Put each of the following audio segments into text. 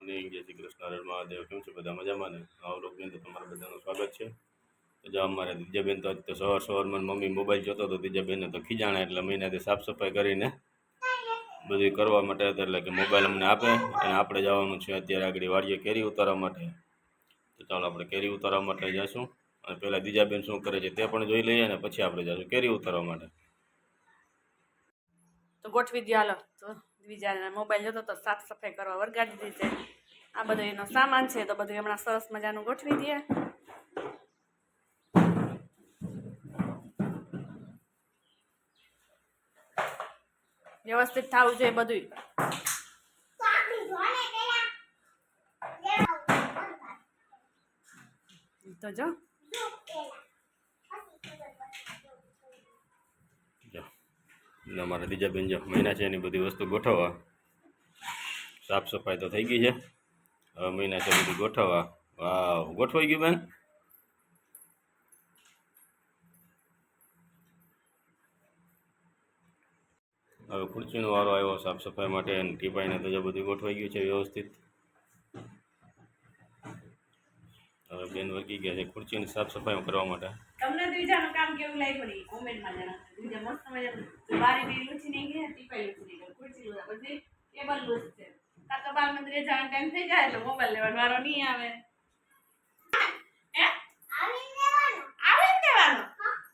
જય શ્રી કૃષ્ણ, હર મહાદેવ. કેમ છો બધા? મજામાં ને? આવો લોકની અંદર તમારા બધાનું સ્વાગત છે. તો જો અમારે દિજાબેન તો આજ તો સવારમાં મમ્મી મોબાઈલ જોતો હતો. દિજાબેનને તો ખીજાણા એટલે મહિનાથી સાફ સફાઈ કરીને બધું કરવા માટે હતા, એટલે કે મોબાઈલ અમને આપે અને આપણે જવાનું છે અત્યારે આગળ વાડીએ કેરી ઉતારવા માટે. તો ચાલો આપણે કેરી ઉતારવા માટે જઈશું અને પહેલાં દિજાબેન શું કરે છે તે પણ જોઈ લઈએ અને પછી આપણે જઈશું કેરી ઉતારવા માટે. તો ગોઠવી દો હાલો. તો બીજા મોબાઈલ જોતો તો સાફ સફાઈ કરવા વરગાડી દીધી છે. આ બધો એનો સામાન છે તો બધું હમણાં સરસ મજાનું ગોઠવી દઈએ. વ્યવસ્થિત થવું જોઈએ બધું. તો જો અમારા દિજાબેન જે મહિના છે એની બધી વસ્તુ ગોઠવવા. સાફ સફાઈ તો થઈ ગઈ છે, હવે મહિના છે બધી ગોઠવવા. વાવ, ગોઠવાઈ ગયું બેન? હવે ખુરશીનો વારો આવ્યો સાફ સફાઈ માટે અને ટીપાઈને તો જે બધું ગોઠવાઈ ગયું છે વ્યવસ્થિત. હવે બેન વળગી ગયા છે ખુરશીની સાફ સફાઈ કરવા માટે. તમને બીજાનું કામ કેવું લાગ્યું એ કોમેન્ટમાં જણાવજો. બીજા મસ્ત મજાનું બારી બી લૂછી નહીં ગયા, ટીપાઈ લૂછી નહીં ગયા, ખુરશી બધી ટેબલ લૂઝ છે. કાં તો બાર મંદિરે જવાનો ટાઈમ થઈ જાય એટલે મોબાઈલ લેવાનો વારો નહીં આવે. આવીને દેવાનો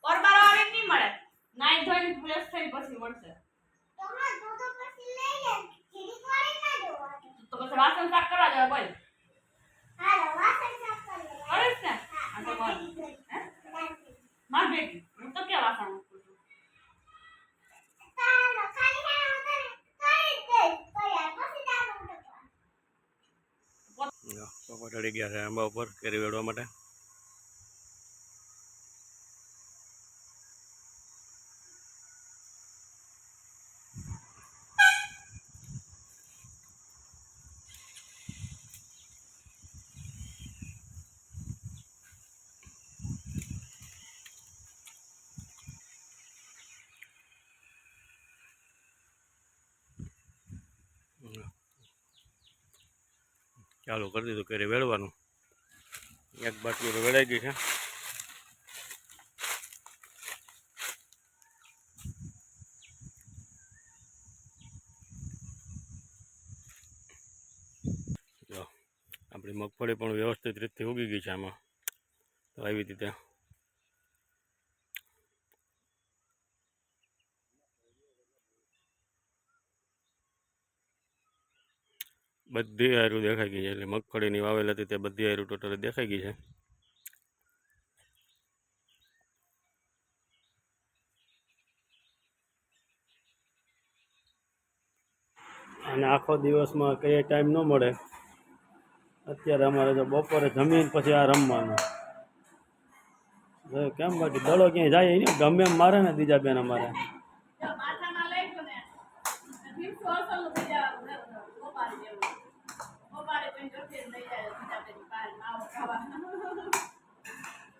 ઓરબારો આવીને નહીં મળે. નાઈ ધોઈને ફ્રેશ થઈને પછી મળશે. તો પછી વાસણ સાફ કરવા જવા બોલ. કરીશ ને? આ તો બોલ. માર બેટી હું તો ક્યાં વાસણ મૂકું છું? પપ્પા ચડી ગયા છે આંબા ઉપર કેરી વેડવા માટે. ચાલુ કરી દીધું કેરી વેળવાનું. એક બાટલી તો વેળાઈ ગઈ છે. જો આપણી મગફળી પણ વ્યવસ્થિત રીતથી ઉગી ગઈ છે આમાં. તો આવી રીતે બધી આયરું દેખાઈ ગઈ છે, એટલે મગફળીની વાવેલ હતી તે બધી આયરું ટોટલી દેખાઈ ગઈ છે. અને આખો દિવસમાં કઈ ટાઈમ ન મળે. અત્યારે અમારે જો બપોરે જમીન પછી આ રમવાનું. કેમ બાકી દડો ક્યાંય જાય ને ગમે એમ મારે ને દિજાબેન અમારે.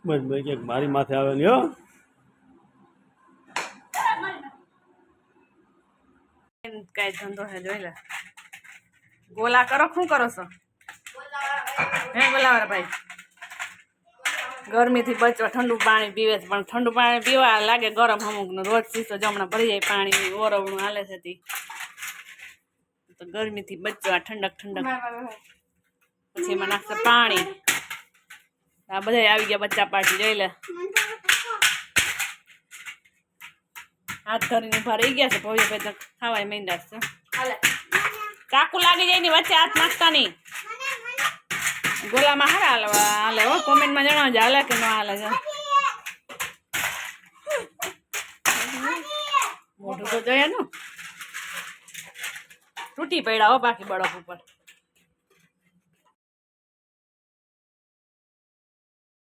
બસ ભાઈ ક્યાંક મારી માથે આવે ને હો. કઈ ધંધો હે જોઈ લે. ગોલા કરો, શું કરો છો? હે ગોલાવાળા ભાઈ, ગરમીથી બચવા ઠંડુ પાણી પીવે છે, પણ ઠંડુ પાણી પીવા લાગે ગરમ અમુકનું. રોજ શીશો જમણા ભરી જાય પાણી, ઓરવણું હાલે છે તી. તો ગરમીથી બચવા ઠંડક ઠંડક પછી એમાં નાખશે પાણી. આ બધા આવી ગયા બચ્ચા પાર્ટી જોઈ લે. હાથ ધરીને ઉભા રહી ગયા છે. ભવ્યભાઈ તો ખાવાય માંડ્યા છે. ચાકુ લાગી જાય ની વચ્ચે હાથ નાખતા નહીં. ગોલામાં હારા હાલે હો. કોમેન્ટમાં જણાવજો હાલે કે ન હાલે છે. મોઢું તો જોઈએ ને તૂટી પડ્યા હો બાકી બળફ ઉપર.